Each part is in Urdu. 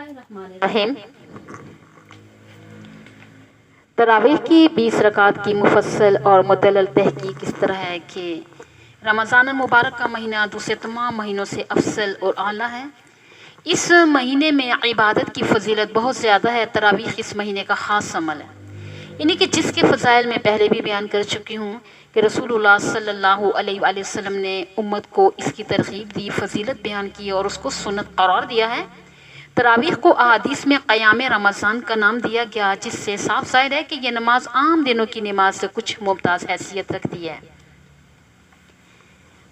الرحیم۔ تراویح کی 20 رکعت کی مفصل اور مدلل تحقیق اس طرح ہے کہ رمضان المبارک کا مہینہ دوسرے تمام مہینوں سے افضل اور اعلیٰ ہے۔ اس مہینے میں عبادت کی فضیلت بہت زیادہ ہے۔ تراویح اس مہینے کا خاص عمل ہے، یعنی کہ جس کے فضائل میں پہلے بھی بیان کر چکی ہوں کہ رسول اللہ صلی اللہ علیہ وآلہ وسلم نے امت کو اس کی ترغیب دی، فضیلت بیان کی اور اس کو سنت قرار دیا ہے۔ تراویح کو احادیث میں قیام رمضان کا نام دیا گیا، جس سے صاف ظاہر ہے کہ یہ نماز عام دنوں کی نماز سے کچھ ممتاز حیثیت رکھتی ہے۔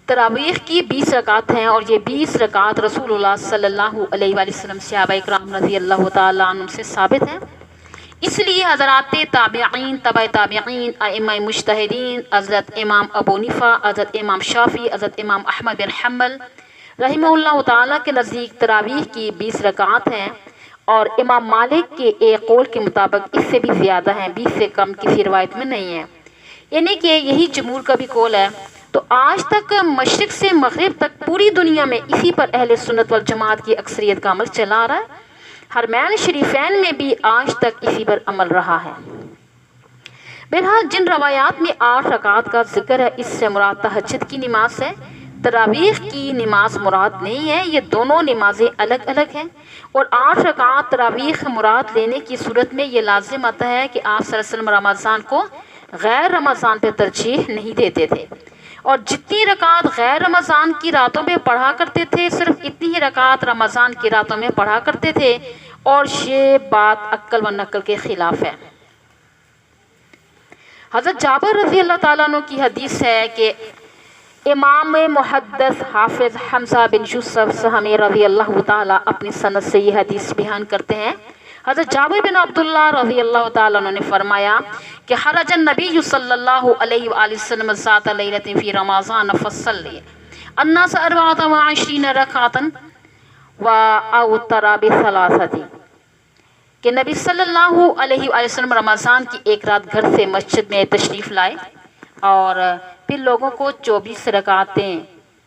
تراویح کی 20 رکعت ہیں اور یہ 20 رکعت رسول اللہ صلی اللہ علیہ وآلہ وسلم صحابہ اکرام رضی اللہ تعالیٰ عنہ سے ثابت ہے۔ اس لیے حضرات تابعین، تبع تابعین، ائمہ مجتہدین، حضرت امام ابو حنیفہ، حضرت امام شافعی، حضرت امام احمد بن حنبل رحمہ اللہ تعالیٰ کے نزدیک تراویح کی 20 رکعت ہیں، اور امام مالک کے ایک قول کے مطابق اس سے بھی زیادہ ہیں، 20 سے کم کسی روایت میں نہیں ہے، یعنی کہ یہی جمہور کا بھی قول ہے۔ تو آج تک مشرق سے مغرب تک پوری دنیا میں اسی پر اہل سنت والجماعت کی اکثریت کا عمل چلا آ رہا ہے۔ حرمین شریفین میں بھی آج تک اسی پر عمل رہا ہے۔ بہرحال جن روایات میں 8 رکعت کا ذکر ہے، اس سے مراد تہجد کی نماز ہے، تراویح کی نماز مراد نہیں ہے۔ یہ دونوں نمازیں الگ الگ ہیں، اور 8 رکعت تراویح مراد لینے کی صورت میں یہ لازم آتا ہے کہ آپ صلی اللہ علیہ وسلم رمضان کو غیر رمضان پہ ترجیح نہیں دیتے تھے، اور جتنی رکعت غیر رمضان کی راتوں میں پڑھا کرتے تھے صرف اتنی ہی رکعت رمضان کی راتوں میں پڑھا کرتے تھے، اور یہ بات عقل و نقل کے خلاف ہے۔ حضرت جابر رضی اللہ تعالیٰ عنہ کی حدیث ہے کہ امام محدث حافظ حمزہ بن یوسف سہمی رضی اللہ تعالیٰ اپنی سند سے یہ حدیث بیان کرتے ہیں۔ حضرت جابر بن عبداللہ رضی اللہ تعالیٰ عنہ نے فرمایا کہ خرج النبی صلی اللہ علیہ وآلہ وسلم ذات لیلۃ فی رمضان فصلی الناس 24 رکعۃ واوتر بثلاثۃ، کہ نبی صلی اللہ علیہ وآلہ وسلم رمضان کی ایک رات گھر سے مسجد میں تشریف لائے، اور پھر لوگوں کو 24 رکعتیں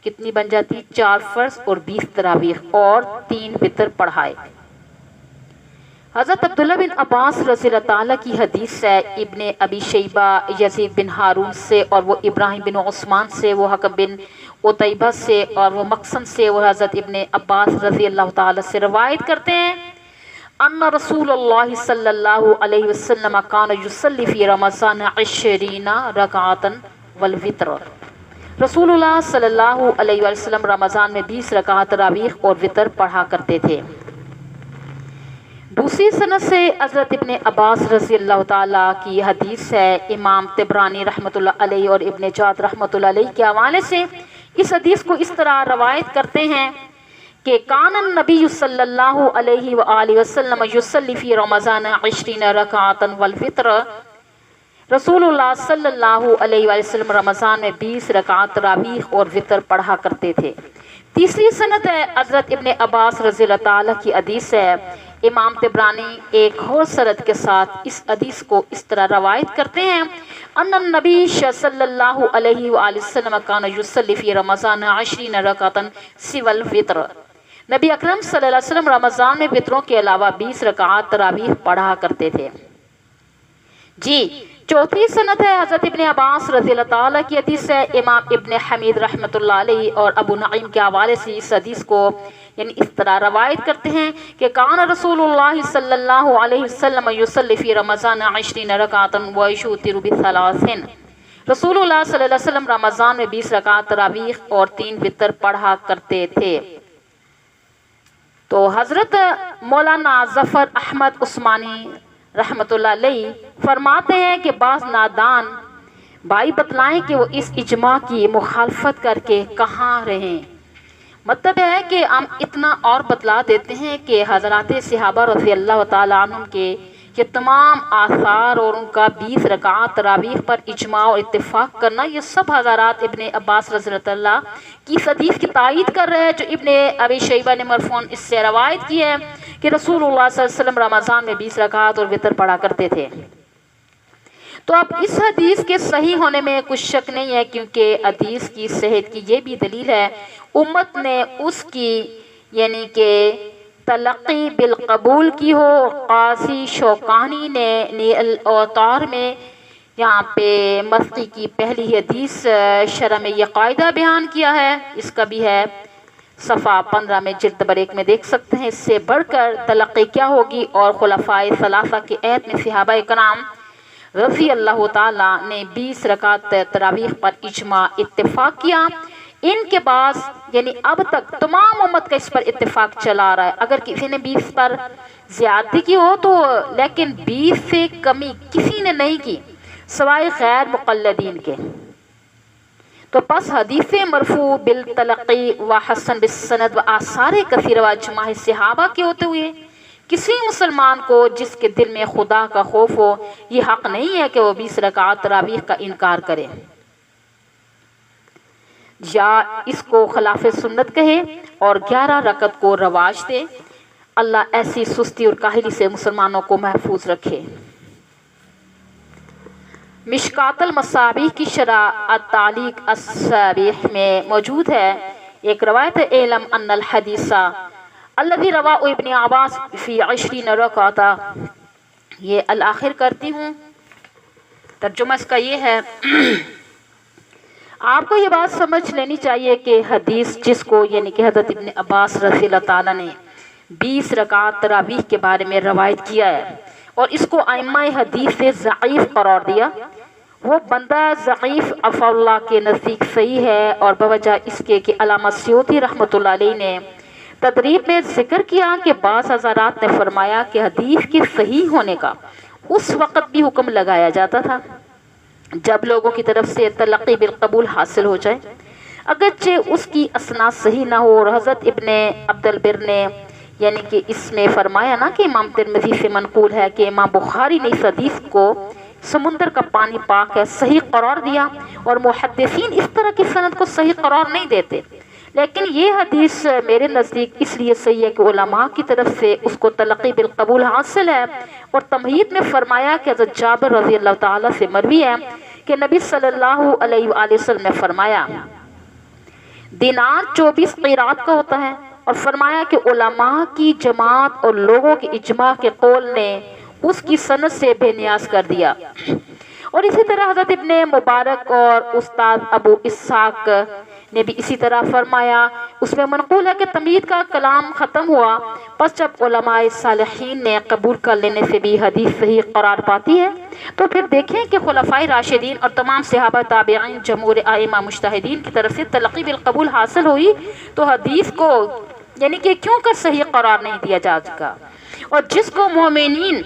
کتنی بن جاتی، 4 فرض اور 20 تراویح اور 3 وتر پڑھائے۔ حضرت عبداللہ بن عباس رضی اللہ تعالیٰ کی حدیث ہے، ابن ابی شیبہ یزید بن ہارون سے، اور وہ ابراہیم بن عثمان سے، وہ حکم بن عتیبہ سے، اور وہ مقسم سے، وہ حضرت ابن عباس رضی اللہ تعالیٰ سے روایت کرتے ہیں ان رسول اللہ صلی اللہ علیہ وسلم کان یصلی فی رمضان 20 رکعۃ والوتر، رسول اللہ صلی اللہ علیہ وسلم رمضان میں 20 رکعت تراویح اور وتر پڑھا کرتے تھے۔ دوسری سند سے حضرت ابن عباس رضی اللہ تعالیٰ کی حدیث ہے، امام طبرانی رحمۃ اللہ علیہ اور ابن جاد رحمۃ اللہ علیہ کے حوالے سے اس حدیث کو اس طرح روایت کرتے ہیں کہ کان النبی صلی اللہ علیہ وآلہ وسلم یصلی فی رمضان 20 رکعۃ والوتر، رسول اللہ صلی اللہ علیہ وآلہ وسلم رمضان میں 20 رکعت تراویح اور وتر پڑھا کرتے تھے۔ تیسری سند ہے حضرت ابن عباس رضی اللہ تعالیٰ کی حدیث ہے، امام طبرانی ایک اور سند کے ساتھ اس حدیث کو اس طرح روایت کرتے ہیں ان النبی صلی اللہ علیہ وآلہ وسلم کان یصلی فی رمضان 20 رکعۃ سوى الوتر، نبی اکرم صلی اللہ علیہ وسلم رمضان میں وتروں کے علاوہ 20 رکعات تراویح پڑھا کرتے تھے۔ جی چوتھی سند ہے حضرت ابن عباس رضی اللہ تعالیٰ کی حدیث ہے، امام ابن حمید رحمۃ اللہ علیہ اور ابو نعیم کے حوالے سے اس حدیث کو یعنی اس طرح روایت کرتے ہیں کہ کان رسول اللہ صلی اللہ علیہ وسلم یصلی فی رمضان 20 رکعۃ ویوتر بثلاث، رسول اللہ صلی اللہ علیہ وسلم رمضان میں 20 رکعت تراویح اور 3 وتر پڑھا کرتے تھے۔ تو حضرت مولانا ظفر احمد عثمانی رحمۃ اللہ علیہ فرماتے ہیں کہ بعض نادان بھائی بتلائیں کہ وہ اس اجماع کی مخالفت کر کے کہاں رہیں۔ مطلب ہے کہ ہم اتنا اور بتلا دیتے ہیں کہ حضرات صحابہ رضی اللہ تعالیٰ عنہ کے یہ تمام آثار اور ان کا 20 رکعات تراویح پر اجماع اور اتفاق کرنا، یہ سب حضرات ابن عباس رضی اللہ تعالیٰ کی حدیث کی تائید کر رہے ہیں، جو ابن ابی شیبہ نے مرفوعاً اس سے روایت کی ہے کہ رسول اللہ صلی اللہ علیہ وسلم رمضان میں 20 رکعات اور وتر پڑھا کرتے تھے۔ تو اب اس حدیث کے صحیح ہونے میں کچھ شک نہیں ہے، کیونکہ حدیث کی صحت کی یہ بھی دلیل ہے، امت نے اس کی یعنی کہ تلقی بالقبول کی ہو۔ قاضی شوکانی نے نیل الاوطار میں یہاں پہ مسقی کی پہلی حدیث شرح میں یہ قاعدہ بیان کیا ہے، اس کا بھی ہے صفحہ 15 میں جلد نمبر 1 میں دیکھ سکتے ہیں۔ اس سے بڑھ کر تلقی کیا ہوگی؟ اور خلفائے ثلاثہ کے عہد میں صحابہ کرام رضی اللہ تعالیٰ نے 20 رکعت تراویح پر اجماع اتفاق کیا۔ ان کے بعد یعنی اب تک تمام امت کا اس پر اتفاق چلا رہا ہے۔ اگر کسی نے 20 پر زیادتی کی ہو تو، لیکن 20 سے کمی کسی نے نہیں کی سوائے غیر مقلدین کے۔ تو پس حدیث مرفوع بالتلقی و حسن بالسند و آثار کثیر و اجماع صحابہ کے ہوتے ہوئے کسی مسلمان کو جس کے دل میں خدا کا خوف ہو، یہ حق نہیں ہے کہ وہ 20 رکعت تراویح کا انکار کرے یا اس کو خلاف سنت کہے اور 11 رکعت کو رواج دے۔ اللہ ایسی سستی اور کاہلی سے مسلمانوں کو محفوظ رکھے۔ مشکات المصابیح کی شرح التعلیق الصابیح میں موجود ہے ایک روایت ہے، اعلم ان الحدیث الذی رواہ ابن عباس فی 20 رکعۃ۔ یہ الآخر کرتی ہوں، ترجمہ اس کا یہ ہے، آپ کو یہ بات سمجھ لینی چاہیے کہ حدیث جس کو یعنی کہ حضرت ابن عباس رضی اللہ تعالیٰ نے 20 رکعت تراویح کے بارے میں روایت کیا ہے اور اس کو ائمہ حدیث سے ضعیف قرار دیا، وہ بندہ ضعیف عفو اللہ کے نزدیک صحیح ہے، اور بوجہ اس کے کہ علامہ سیوطی رحمۃ اللہ علیہ نے تدریب میں ذکر کیا کہ بعض حضرات نے فرمایا کہ حدیث کے صحیح ہونے کا اس وقت بھی حکم لگایا جاتا تھا جب لوگوں کی طرف سے تلقی بالقبول حاصل ہو جائے، اگرچہ اس کی اسناد صحیح نہ ہو۔ اور حضرت ابن عبد البر نے یعنی کہ اس میں فرمایا نا کہ امام ترمذی سے منقول ہے کہ امام بخاری نے اس حدیث کو سمندر کا پانی پاک ہے صحیح قرار دیا، اور محدثین اس طرح کی سند کو صحیح قرار نہیں دیتے، لیکن یہ حدیث میرے نزدیک اس لیے صحیح ہے کہ علماء کی طرف سے اس کو تلقی بالقبول حاصل ہے۔ اور تمہید میں فرمایا کہ حضرت جابر رضی اللہ تعالیٰ سے مروی ہے کہ نبی صلی اللہ علیہ وآلہ وسلم نے فرمایا دینار 24 قیرات کا ہوتا ہے، اور فرمایا کہ علماء کی جماعت اور لوگوں کے اجماع کے قول نے اس کی سند سے بے نیاز کر دیا۔ اور اسی طرح حضرت ابن مبارک اور استاد ابو اسحاق نے بھی اسی طرح فرمایا، اس میں منقول ہے کہ تمہید کا کلام ختم ہوا، پس جب علماء صالحین نے قبول کر لینے سے بھی حدیث صحیح قرار پاتی ہے، تو پھر دیکھیں کہ خلفائے راشدین اور تمام صحابہ تابعین جمہور ائمہ مجتہدین کی طرف سے تلقی بالقبول حاصل ہوئی، تو حدیث کو یعنی کہ کیوں کر صحیح قرار نہیں دیا جا سکا؟ اور جس کو مومنین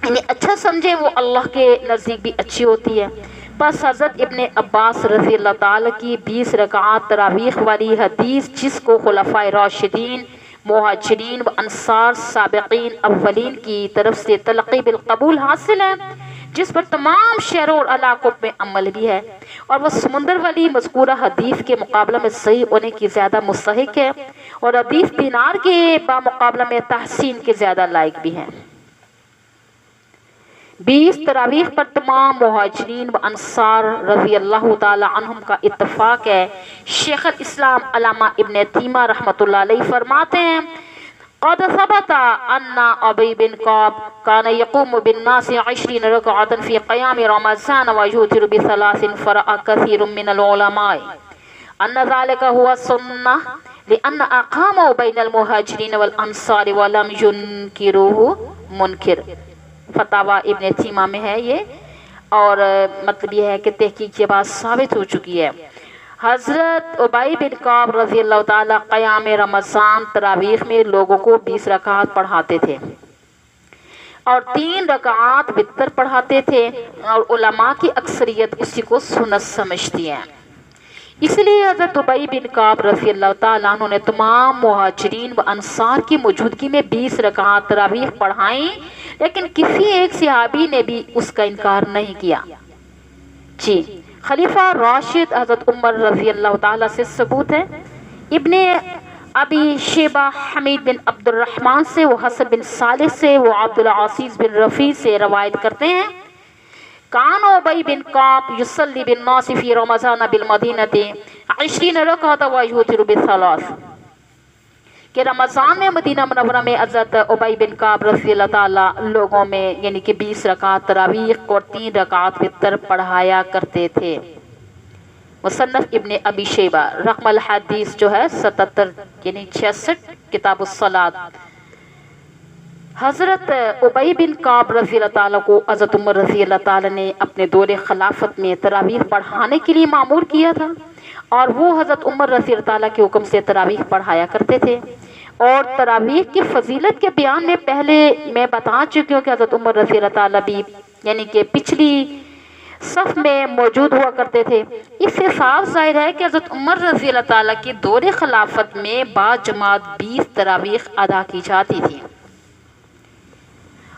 یعنی اچھا سمجھے وہ اللہ کے نزدیک بھی اچھی ہوتی ہے۔ بس حضرت ابن عباس رضی اللہ تعالیٰ کی 20 رکعات تراویح والی حدیث جس کو خلفائے راشدین مہاجرین و انصار سابقین اولین کی طرف سے تلقی بالقبول حاصل ہے، جس پر تمام شہروں اور علاقوں میں عمل بھی ہے، اور وہ سمندر والی مذکورہ حدیث کے مقابلہ میں صحیح ہونے کی زیادہ مستحق ہے، اور حدیث دینار کے بمقابلہ میں تحسین کے زیادہ لائق بھی ہے۔ 20 تراویح پر تمام مہاجرین و انصار رضی اللہ تعالی عنہم کا اتفاق ہے۔ شیخ الاسلام علامہ ابن تیمیہ رحمۃ اللہ علیہ فرماتے ہیں قد ثبت ان ابی بن کعب کان یقوم بالناس 20 رکعۃ فی قیام رمضان ویوتر بثلاث فرأى كثير من العلماء ان ذلك هو السنہ لان اقاموا بین المہاجرین والانصار ولم ينکروه منکر۔ فتاوی ابن تیمیہ میں ہے یہ، اور مطلب یہ ہے کہ تحقیق یہ بات ثابت ہو چکی ہے۔ حضرت ابی بن کعب رضی اللہ تعالیٰ قیام رمضان تراویح میں لوگوں کو 20 رکعات پڑھاتے تھے اور 3 رکعات وتر پڑھاتے تھے، اور علماء کی اکثریت اسی کو سنت سمجھتی ہے۔ اس لیے حضرت ابی بن کعب رضی اللہ تعالیٰ عنہ نے تمام مہاجرین و انصار کی موجودگی میں 20 رکعات تراویح پڑھائیں، لیکن کسی ایک صحابی نے بھی اس کا انکار نہیں کیا۔ جی خلیفہ راشد حضرت عمر رضی اللہ تعالیٰ سے ثبوت ہے، ابن ابی شیبہ حمید بن عبد الرحمن سے، وہ حسن بن صالح سے، وہ عبد العزیز بن رفیع سے روایت کرتے ہیں کان ابی بن کعب یصلی بالناس فی رمضان بالمدینہ 20 رکعۃ ویوتر بثلاث، کہ رمضان میں مدینہ منورہ میں حضرت ابی بن کعب رضی اللہ تعالیٰ لوگوں میں یعنی کہ 20 رکعت تراویح اور 3 رکعت وتر پڑھایا کرتے تھے۔ مصنف ابن ابی شیبہ رقم الحدیث جو ہے 77 یعنی 66 کتاب الصلاۃ۔ حضرت ابی بن کعب رضی اللہ تعالیٰ کو حضرت عمر رضی اللہ تعالیٰ نے اپنے دور خلافت میں تراویح پڑھانے کے لیے مامور کیا تھا، اور وہ حضرت عمر رضی اللہ تعالیٰ کے حکم سے تراویح پڑھایا کرتے تھے۔ اور تراویح کی فضیلت کے بیان میں پہلے میں بتا چکی ہوں کہ حضرت عمر رضی اللہ تعالیٰ بھی یعنی کہ پچھلی صف میں موجود ہوا کرتے تھے۔ اس سے صاف ظاہر ہے کہ حضرت عمر رضی اللہ تعالیٰ کی دور خلافت میں با جماعت 20 تراویح ادا کی جاتی تھی۔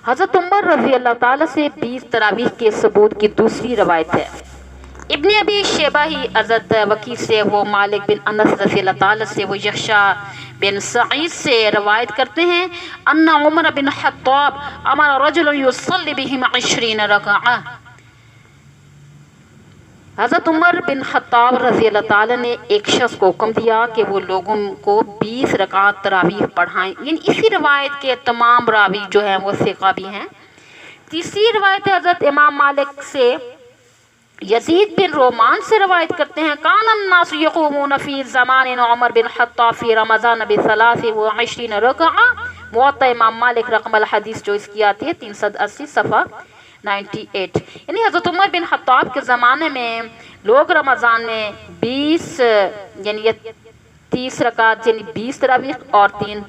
حضرت عمر رضی اللہ تعالیٰ سے 20 تراویح کے ثبوت کی دوسری روایت ہے۔ ابن ابی شیبہ ہی حضرت وکیع سے، وہ مالک بن انس رضی اللہ تعالیٰ سے، وہ یحییٰ بن سعید سے روایت کرتے ہیں ان عمر بن خطاب امر رجل یصلی بهم 20 رکعہ۔ حضرت عمر بن خطاب رضی اللہ تعالیٰ نے ایک شخص کو حکم دیا کہ وہ لوگوں کو 20 رکعت تراویح پڑھائیں، یعنی اسی روایت کے تمام راوی جو ہیں وہ ثقہ بھی ہیں۔ تیسری روایت ہے حضرت امام مالک سے، یزید بن رومان سے روایت کرتے ہیں کان الناس یقومون فی زمان عمر بن خطاب فی رمضان ب23 رکعہ۔ موطا امام مالک رقم الحدیث جو اس کی آتی ہے 380 صفحہ 98، یعنی حضرت عمر بن خطاب کے زمانے میں لوگ رمضان میں 20 یعنی 30 رکعت یعنی 20 تراویح اور 3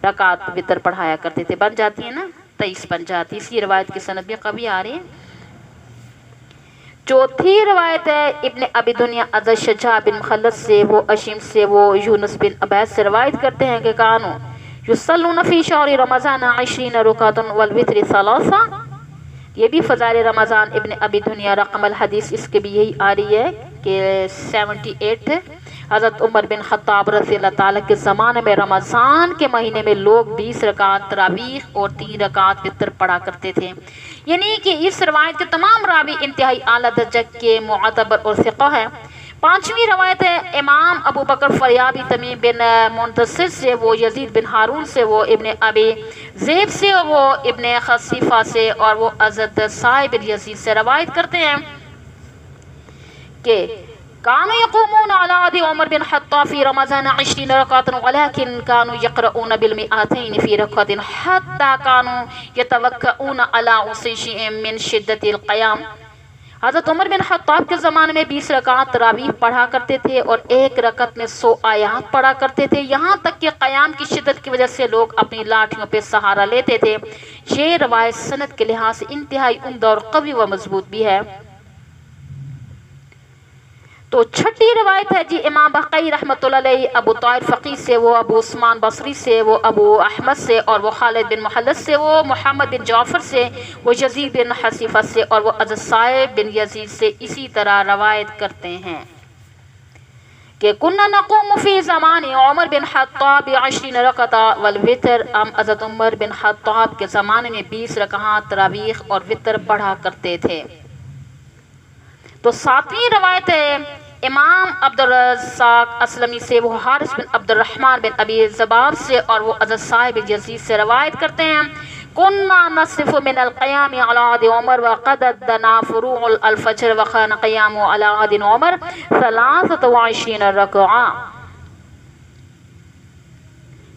رکعت وتر پڑھایا کرتے تھے۔ بن جاتی ہے نا 23 بن جاتی، اسی روایت کی سند بھی قوی آ رہی ہے۔ چوتھی روایت ہے ابن ابی دنیا حضرت شجاع بن مخلد سے، وہ اشیم سے، وہ یونس بن عبید سے روایت کرتے ہیں کہ کانو یصلون فی شہر رمضان 20 رکعۃ والوتر 3۔ یہ بھی فضائل رمضان ابن ابی دنیا رقم الحدیث اس کے بھی یہی آ رہی ہے کہ 78 ہے۔ حضرت عمر بن خطاب رضی اللہ تعالیٰ کے زمانے میں رمضان کے مہینے میں لوگ 20 رکعت تراویح اور 3 رکعت وتر پڑھا کرتے تھے، یعنی کہ اس روایت کے تمام راوی انتہائی اعلیٰ درجے کے معتبر اور ثقہ ہیں۔ پانچویں روایت ہے امام ابو بکر فریابی تمیم بن منتصر سے، وہ یزید بن ہارون سے، وہ ابن ابی زیب سے، وہ ابن خصیفہ سے، اور وہ حضرت صاحب یزید سے روایت کرتے ہیں کہ كانوا يقومون على عهد عمر بن خطاب في رمضان 20 ركعة ولكن كانوا يقرؤون بال200 في ركعة حتى كانوا يتوكئون على عصيهم من شدة القيام۔ حضرت عمر بن خطاب کے زمانے میں 20 رکعت تراویح پڑھا کرتے تھے اور ایک رکعت میں 100 آیات پڑھا کرتے تھے، یہاں تک کہ قیام کی شدت کی وجہ سے لوگ اپنی لاٹھیوں پہ سہارا لیتے تھے۔ یہ روایت سند کے لحاظ سے انتہائی عمدہ اور قوی و مضبوط بھی ہے۔ تو چھٹی روایت ہے جی امام بقی رحمۃ اللہ علیہ، ابو طاہر فقی سے، وہ ابو عثمان بصری سے، وہ ابو احمد سے، اور وہ خالد بن مخلد سے، وہ محمد بن جعفر سے، وہ یزید بن حصیفہ سے، اور وہ حضرت صاحب بن یزید سے اسی طرح روایت کرتے ہیں کہ کننا نقوم فی زمان عمر بن خطاب 20 رکعۃ والوتر۔ ہم حضرت عمر بن خطاب کے زمانے میں 20 رکعت تراویح اور وتر پڑھا کرتے تھے۔ تو ساتویں روایت ہے امام عبد الرزاق اسلمی سے، وہ حارث بن عبد الرحمن بن ابی زباب سے، اور وہ حضرت صاحب یزید سے روایت کرتے ہیں کننا نصف من القیام علی عہد عمر وقد دنا فروع الفجر وكان قیام علی عہد عمر 23 رکعہ،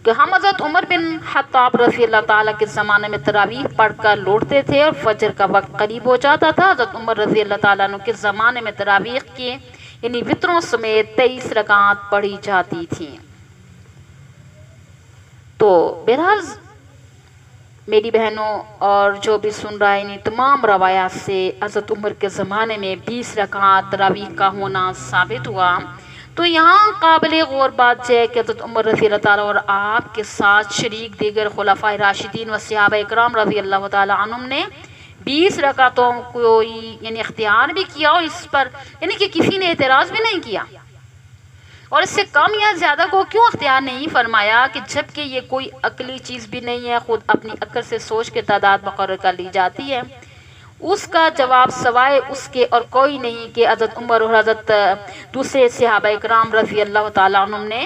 کہ ہم حضرت عمر بن خطاب رضی اللہ تعالیٰ کے زمانے میں تراویح پڑھ کر لوٹتے تھے اور فجر کا وقت قریب ہو جاتا تھا۔ حضرت عمر رضی اللہ تعالیٰ عنہ کے زمانے میں تراویح کی یعنی وتروں سمیت 23 رکعات پڑھی جاتی تھی۔ تو بہرحال میری بہنوں اور جو بھی سن رہا ہے انہیں تمام روایات سے حضرت عمر کے زمانے میں 20 رکعات تراویح کا ہونا ثابت ہوا۔ تو یہاں قابل غور بات ہے کہ حضرت عمر رضی اللہ تعالیٰ اور آپ کے ساتھ شریک دیگر خلفائے راشدین و صحابہ اکرام رضی اللہ تعالیٰ عنہم نے 20 رکعتوں کو یعنی اختیار بھی کیا، اور اس پر یعنی کہ کسی نے اعتراض بھی نہیں کیا، اور اس سے کم یا زیادہ کو کیوں اختیار نہیں فرمایا، کہ جب کہ یہ کوئی عقلی چیز بھی نہیں ہے، خود اپنی عقل سے سوچ کے تعداد مقرر کر لی جاتی ہے۔ اس کا جواب سوائے اس کے اور کوئی نہیں کہ حضرت عمر اور حضرت دوسرے صحابہ اکرام رضی اللہ تعالیٰ عنہم نے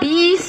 20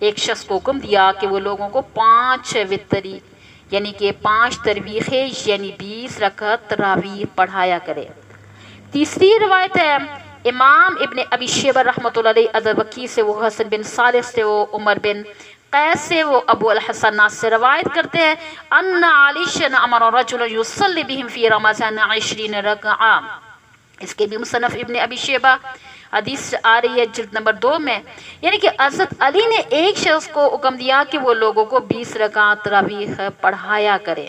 ایک شخص کو حکم دیا کہ وہ لوگوں کو 5 وتری یعنی کہ 5 تراویحیں یعنی 20 رکعت تراویح پڑھایا کرے۔ تیسری روایت ہے امام ابن ابی شیبہ رحمۃ اللہ علیہ، حضرت وکی سے، وہ حسن بن صالح سے، وہ عمر بن قیس سے، وہ ابو الحسن ناس سے روایت کرتے ہیں ان علی امر رجل یصلی بہم فی رمضان 20 رکعہ۔ اس کے بھی مصنف ابن ابی شیبہ حدیث آ رہی ہے جلد نمبر 2 میں، یعنی کہ حضرت علی نے ایک شخص کو حکم دیا کہ وہ لوگوں کو 20 رکعت تراویح پڑھایا کرے۔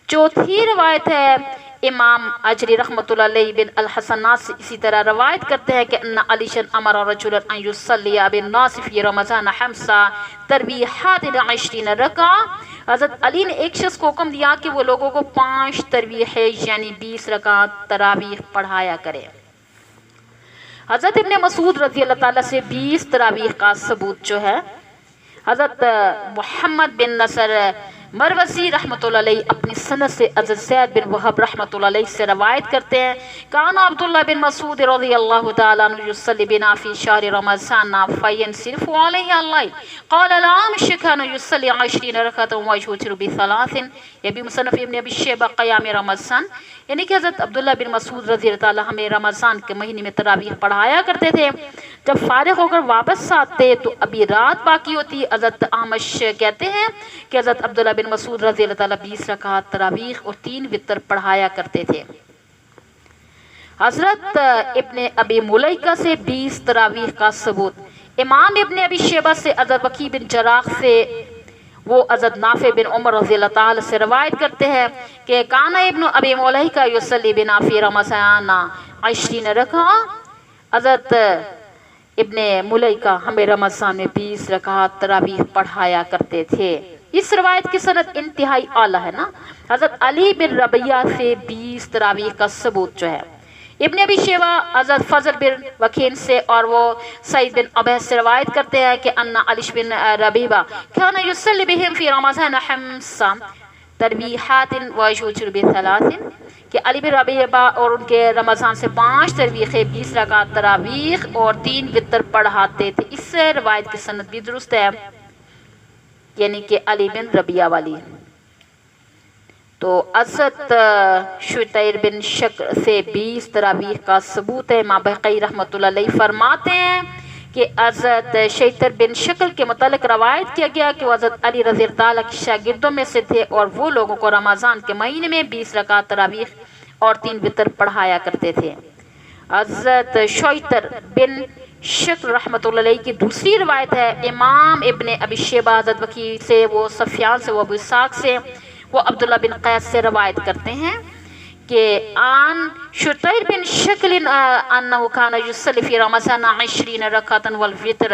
چوتھی روایت ہے امام اجری رحمۃ اللہ علیہ بن الحسن ناس اسی طرح روایت کرتے ہیں کہ ان علی امر رجلا ان یصلی بالناس فی رمضان 5 تراویحات 20 رکعہ۔ حضرت علی نے ایک شخص کو حکم دیا کہ وہ لوگوں کو 5 تراویحیں یعنی 20 رکعت تراویح پڑھایا کرے۔ حضرت ابن مسعود رضی اللہ تعالیٰ سے 20 تراویح کا ثبوت جو ہے، حضرت محمد بن نصر مروزی رحمۃ اللہ علیہ اپنی سند سے حضرت زید بن وہب رحمۃ اللہ علیہ سے روایت کرتے ہیں کان عبداللہ بن مسعود رضی اللہ تعالیٰ عنہ یصلی بنا فی شہر رمضان فینصرف علیہ اللیل قال العامش کان یصلی 20 رکعۃ ویوتر ب3۔ یہ بھی مصنف ابن ابی شیبہ قیام رمضان، یعنی کہ حضرت عبداللہ بن مسعود رضی اللہ تعالیٰ ہمیں رمضان کے مہینے میں تراویح پڑھایا کرتے تھے، جب فارغ ہو کر واپس آتے تو ابھی رات باقی ہوتی۔ حضرت عامش کہتے ہیں کہ حضرت عبداللہ بن مسعود رضی اللہ تعالیٰ 20 رکعت تراویح اور 3 وتر پڑھایا کرتے تھے۔ حضرت ابن ابی ملیکہ سے 20 تراویح کا ثبوت، امام ابن ابی شیبہ سے حضرت وکی بن جراح سے، وہ حضرت نافع بن عمر رضی اللہ تعالیٰ سے روایت کرتے ہیں کہ کان ابن ابی ملیکہ یصلی بنا فی رمضان 20 رکعہ۔ حضرت ابن ملیکہ ہمیں رمضان میں 20 رکعت تراویح پڑھایا کرتے تھے۔ اس روایت کی سند انتہائی اعلیٰ ہے نا۔ حضرت علی بن ربیعہ سے 20 تراویح کا ثبوت جو ہے، ابن ابی شیبہ حضرت فضل بن وکین سے اور وہ سعید بن عبید سے روایت کرتے ہیں کہ ان علی بن ربیعہ کان یصلی بہم فی رمضان 5 تراویحات ویوتر ب3، کہ علی بن ربیعہ اور ان کے رمضان سے 5 تراویحیں 20 رکعت تراویح اور 3 وتر پڑھاتے تھے۔ اس روایت کی سند بھی درست ہے، یعنی کہ علی بن ربیعہ والی۔ تو حضرت شتیر بن شکر سے 20 تراویح کا ثبوت ہے۔ امام بہقی رحمۃ اللہ علیہ فرماتے ہیں کہ حضرت شتیر بن شکر کے متعلق روایت کیا گیا کہ وہ حضرت علی رضی اللہ تعالیٰ کے شاگردوں میں سے تھے اور وہ لوگوں کو رمضان کے مہینے میں 20 رکعت تراویح اور 3 وتر پڑھایا کرتے تھے۔ حضرت شتیر بن شکر رحمۃ اللہ علیہ کی دوسری روایت ہے امام ابن ابی شیبہ حضرت وکی سے، وہ سفیان سے، وہ ابو اسحاق سے، وہ عبداللہ بن قیس سے روایت کرتے ہیں کہ آن شتیر بن شکل انہو کان یصلی فی رمضان 20 رکعۃ والوتر۔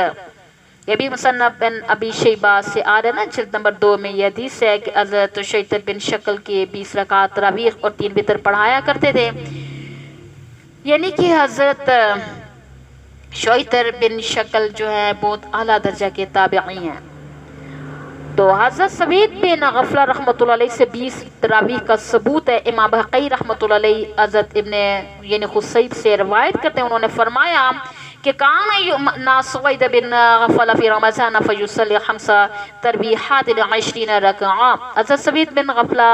یہ بھی مصنف بن ابی شیبہ سے آ رہا ہے نا جلد نمبر 2 میں۔ یہ حدیث ہے کہ حضرت شتیر بن شکل کے 20 رکعت تراویح اور 3 وتر پڑھایا کرتے تھے، یعنی کہ حضرت شتیر بن شکل جو ہے بہت اعلیٰ درجہ کے تابعی ہیں۔ تو حضرت سوید بن غفلہ رحمۃ اللہ علیہ سے 20 تراویح کا ثبوت ہے۔ امام بہقی رحمۃ اللہ علیہ حضرت ابن یعنی خصیب سے روایت کرتے ہیں، انہوں نے فرمایا کہ کان سوید بن غفلہ فی رمضان فیصلی 5 تراویحات 20 رکعہ۔ حضرت سوید بن غفلہ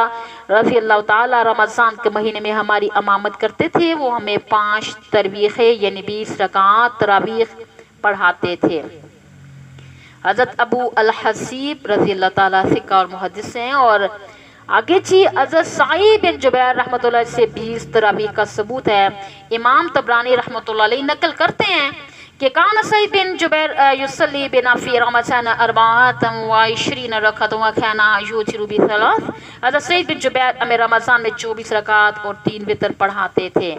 رضی اللہ تعالیٰ رمضان کے مہینے میں ہماری امامت کرتے تھے، وہ ہمیں 5 تراویحیں یعنی 20 رکعات تراویح پڑھاتے تھے۔ حضرت ابو الحسیب رضی اللہ تعالیٰ ثقہ اور محدث ہیں۔ اور آگے جی حضرت سعید بن جبیر رحمۃ اللہ سے 20 تراویح کا ثبوت ہے۔ امام طبرانی رحمۃ اللہ علیہ نقل کرتے ہیں کہ کان سعید بن جبیر یصلی بنا فی رمضان 24 رکعۃ وکان یوتر ب3۔ حضرت سعید بن جبیر ہمیں رمضان میں 24 رکعت اور 3 وتر پڑھاتے تھے۔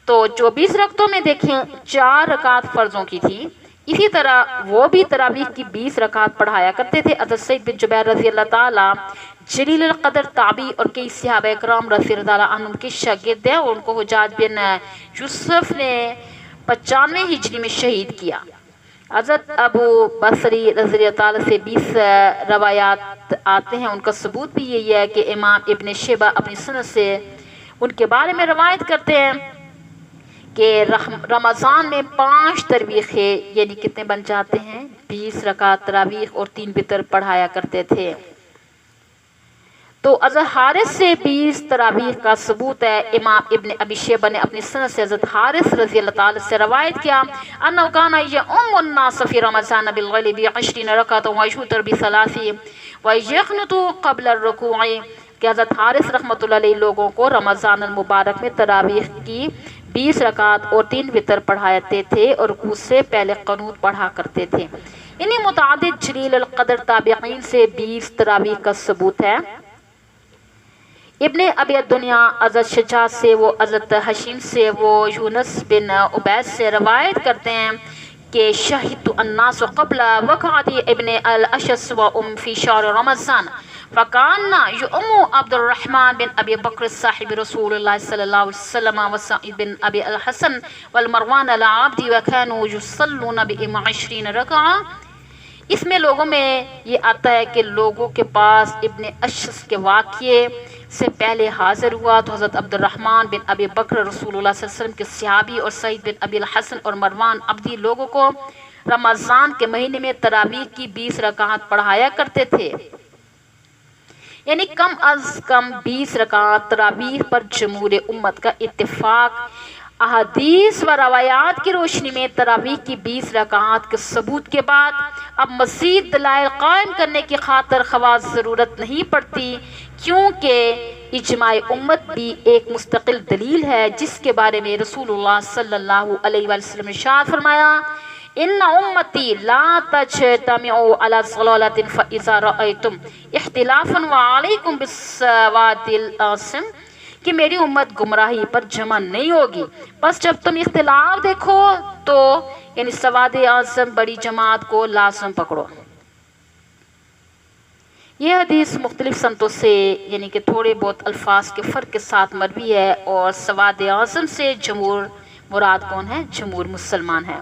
تو 24 رکعتوں میں دیکھیں 4 رکعت فرضوں کی تھی، اسی طرح وہ بھی تراویح کی 20 رکعت پڑھایا کرتے تھے۔ حضرت سعید بن جبیر رضی اللہ تعالیٰ جلیل القدر تابعی اور کئی صحابہ اکرام رضی اللہ تعالیٰ عنہم کے شاگرد ہیں، اور ان کو حجاج بن یوسف نے 95 ہجری میں شہید کیا۔ حضرت ابو بصری رضی اللہ تعالیٰ سے 20 روایات آتے ہیں، ان کا ثبوت بھی یہی ہے کہ امام ابن شیبہ اپنی سند سے ان کے بارے میں روایت کرتے ہیں کہ رمضان میں 5 تراویح یعنی کتنے بن جاتے ہیں 20 رکعت تراویح اور 3 وتر پڑھایا کرتے تھے۔ تو حضرت حارث سے 20 تراویح کا ثبوت ہے۔ امام ابن ابی شیبہ نے اپنی سند سے حضرت حارث رضی اللہ تعالی سے روایت کیا انہ کان یؤم الناس فی رمضان بالغیب ب20 رکعۃ ویوتر ب30 ویقنط قبل الرکوع، کہ حضرت حارث رحمۃ اللہ علیہ لوگوں کو رمضان المبارک میں تراویح کی 20 رکعت اور 3 وتر پڑھاتے تھے اور رکوع سے پہلے قنوت پڑھا کرتے تھے۔ انہیں متعدد جلیل القدر تابعین سے 20 تراویح کا ثبوت ہے۔ ابن ابی الدنیا حضرت شجاع سے، وہ حضرت حشیم سے، وہ یونس بن عبید سے روایت کرتے ہیں کہ شہدت الناس قبل وقعت ابن الاشس وام فی شہر رمضان فکان یؤم عبد الرحمن بن ابی بکر صاحب رسول اللہ صلی اللہ علیہ وسلم وسعید بن ابی الحسن والمروان العابد وکانوا یصلون بهم 20 رکعہ۔ اس میں لوگوں میں یہ آتا ہے کہ لوگوں کے پاس ابن اشس کے واقعے سے پہلے حاضر ہوا تو حضرت عبد الرحمن بن ابی بکر رسول اللہ صلی اللہ علیہ وسلم کے صحابی اور سعید بن ابی الحسن اور مروان عبدی لوگوں کو رمضان کے مہینے میں تراویح کی 20 رکعات پڑھایا کرتے تھے، یعنی کم از کم 20 رکعات تراویح پر جمہور امت کا اتفاق۔ احادیث و روایات کی روشنی میں تراویح کی 20 رکعات کے ثبوت کے بعد اب مزید دلائل قائم کرنے کی خاطر خواص ضرورت نہیں پڑتی، کیونکہ اجماع امت بھی ایک مستقل دلیل ہے جس کے بارے میں رسول اللہ صلی اللہ علیہ وسلم نے ارشاد فرمایا ان امتی لا تجتمع علی ضلالۃ فاذا رأیتم اختلافا وعلیکم بالسواد العاصم، کہ میری امت گمراہی پر جمع نہیں ہوگی، بس جب تم اختلاف دیکھو تو یعنی سواد اعظم بڑی جماعت کو لازم پکڑو۔ یہ حدیث مختلف سنتوں سے یعنی کہ تھوڑے بہت الفاظ کے فرق کے ساتھ مروی ہے، اور سواد اعظم سے جمہور مراد کون ہے؟ جمہور مسلمان ہیں۔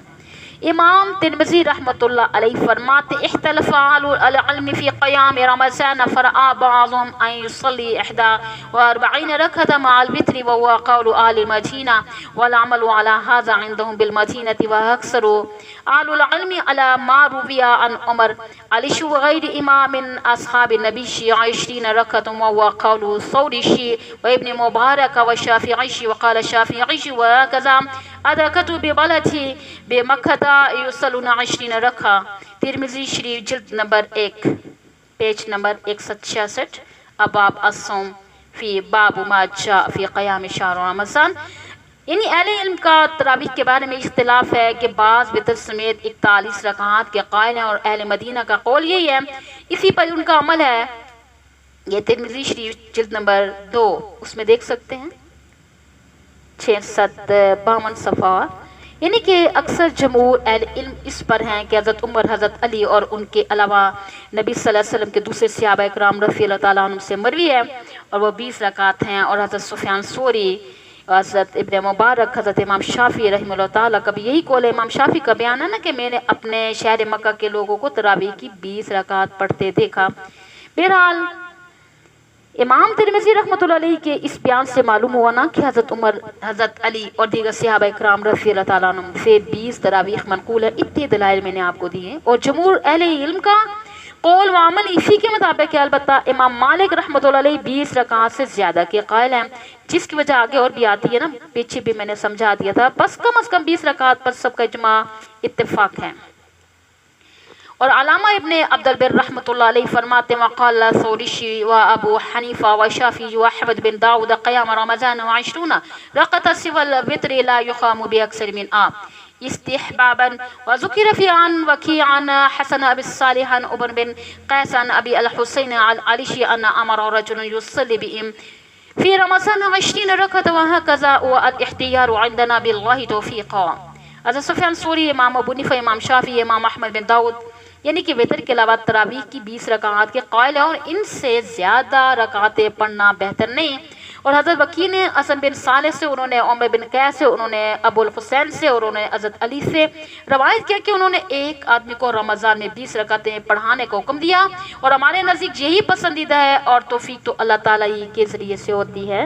امام ترمذی رحمۃ اللہ علیہ فرماتے اختلف اہل العلم فی قیام رمضان فرآ بعضهم ان يصلي 41 ركعة مع الوتر وهو قول اهل المدینہ والعمل على هذا عندهم بالمدینة واكثر اہل العلم على ما روی عن عمر علی وغیر امام اصحاب النبی 20 ركعة وهو قول ثوری وابن مبارک والشافعی وقال الشافعی وهكذا ادرکت ببلدی بمکہ یصلون 20 رکعہ۔ ترمذی شریف جلد نمبر 1 پیج نمبر 166 ابواب الصوم فی باب ما جاء فی قیام شہر رمضان۔ یعنی اہل علم کا تراویح کے بارے میں اختلاف ہے کہ بعض وتر سمیت 41 رکعات کے قائل ہیں، اور اہل مدینہ کا قول یہی ہے، اسی پر ان کا عمل ہے۔ یہ ترمذی شریف جلد نمبر 2 اس میں دیکھ سکتے ہیں 652 صفحہ۔ یعنی کہ اکثر جمہور اہل علم اس پر ہیں کہ حضرت عمر، حضرت علی اور ان کے علاوہ نبی صلی اللہ علیہ وسلم کے دوسرے صحابہ اکرام رضی اللہ تعالیٰ عنہ سے مروی ہے، اور وہ 20 رکعات ہیں، اور حضرت سفیان ثوری، حضرت ابن مبارک، حضرت امام شافعی رحمہ اللہ تعالیٰ کا بھی یہی قول ہے۔ امام شافعی کا بیان ہے نا کہ میں نے اپنے شہر مکہ کے لوگوں کو تراویح کی 20 رکعات پڑھتے دیکھا۔ بہرحال امام ترمذی رحمۃ اللہ علیہ کے اس بیان سے معلوم ہوا نا کہ حضرت عمر، حضرت علی اور دیگر صحابہ اکرام رضی اللہ تعالیٰ عنہ سے 20 تراویح منقول ہے۔ اتنے دلائل میں نے آپ کو دیے، اور جمہور اہل علم کا قول و عمل اسی کے مطابق ہے۔ البتہ امام مالک رحمۃ اللہ علیہ 20 رکعات سے زیادہ کے قائل ہیں، جس کی وجہ آگے اور بھی آتی ہے نا، پیچھے بھی میں نے سمجھا دیا تھا، بس کم از کم 20 رکعات پر سب کا اجماع اتفاق ہے۔ اور علامہ ابن عبد البر رحمۃ اللہ علیہ فرماتے وقال ثوری و ابو حنیفہ و شافعی و احمد بن داؤد قیام رمضان 20 رکعۃ سوى الوتر لا يقام باکثر من استحبابا وذکر فی عن وکیع عن حسن ابی الصالح عن عمر بن قیس عن ابی الحسین عن علی ان امر رجل يصلي بهم في رمضان 20 ركعة وهكذا والاختيار عندنا بالله توفیقا۔ حضرت سفیان ثوری، امام ابو حنیفہ، امام شافعی، امام احمد بن داؤد یعنی کہ وتر کے علاوہ تراویح کی 20 رکعات کے قائل ہیں، اور ان سے زیادہ رکعتیں پڑھنا بہتر نہیں۔ اور حضرت وکیع نے حسن بن صالح سے، انہوں نے عمر بن قیس سے، انہوں نے ابو الحسین سے، اور انہوں نے حضرت علی سے روایت کیا کہ انہوں نے ایک آدمی کو رمضان میں 20 رکعتیں پڑھانے کا حکم دیا، اور ہمارے نزدیک یہی پسندیدہ ہے، اور توفیق تو اللہ تعالیٰ ہی کے ذریعے سے ہوتی ہے۔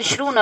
20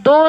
2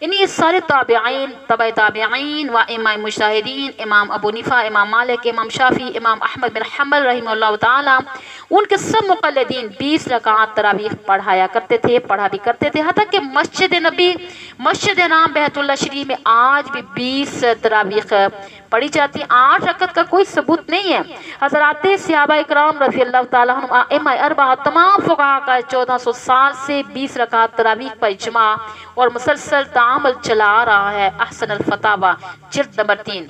یعنی یہ سارے تابعین، تبع تابعین و امام مجتہدین، امام ابو حنیفہ، امام مالک، امام شافعی، امام احمد بن حنبل رحمہ اللہ تعالی، ان کے سب مقلدین 20 رکعات تراویح پڑھایا کرتے تھے، پڑھا بھی کرتے تھے، حتیٰ کہ مسجد نبی، مسجد نام بیت اللہ شریف میں آج بھی 20 تراویح پڑھی جاتی ہیں۔ 8 رکعت کا کوئی ثبوت نہیں ہے۔ حضرات صحابہ اکرام رضی اللہ تعالیٰ عنہم، ائمہ اربعہ، تمام فقہا کا 1400 سال سے 20 رکعت تراویح پر اجماع اور مسلسل تعامل چلا رہا ہے۔ احسن الفتاوی جلد نمبر 3۔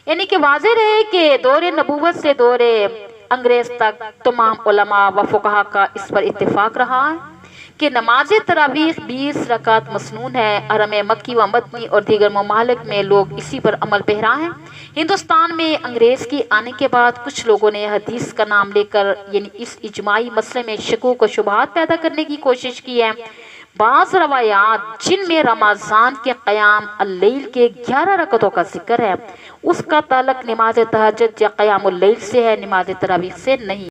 یعنی کہ واضح رہے کہ دور نبوت سے دور انگریز تک تمام علماء و فقہا کا اس پر اتفاق رہا ہے کہ نماز تراویح 20 رکعت مسنون ہے۔ حرم مکی و مدنی اور دیگر ممالک میں لوگ اسی پر عمل پیرا ہیں۔ ہندوستان میں انگریز کے آنے کے بعد کچھ لوگوں نے حدیث کا نام لے کر یعنی اس اجماعی مسئلے میں شکوک و شبہات پیدا کرنے کی کوشش کی ہے۔ بعض روایات جن میں رمضان کے قیام اللیل کے 11 رکعتوں کا ذکر ہے، اس کا تعلق نماز تہجد یا قیام اللیل سے ہے، نماز تراویح سے نہیں۔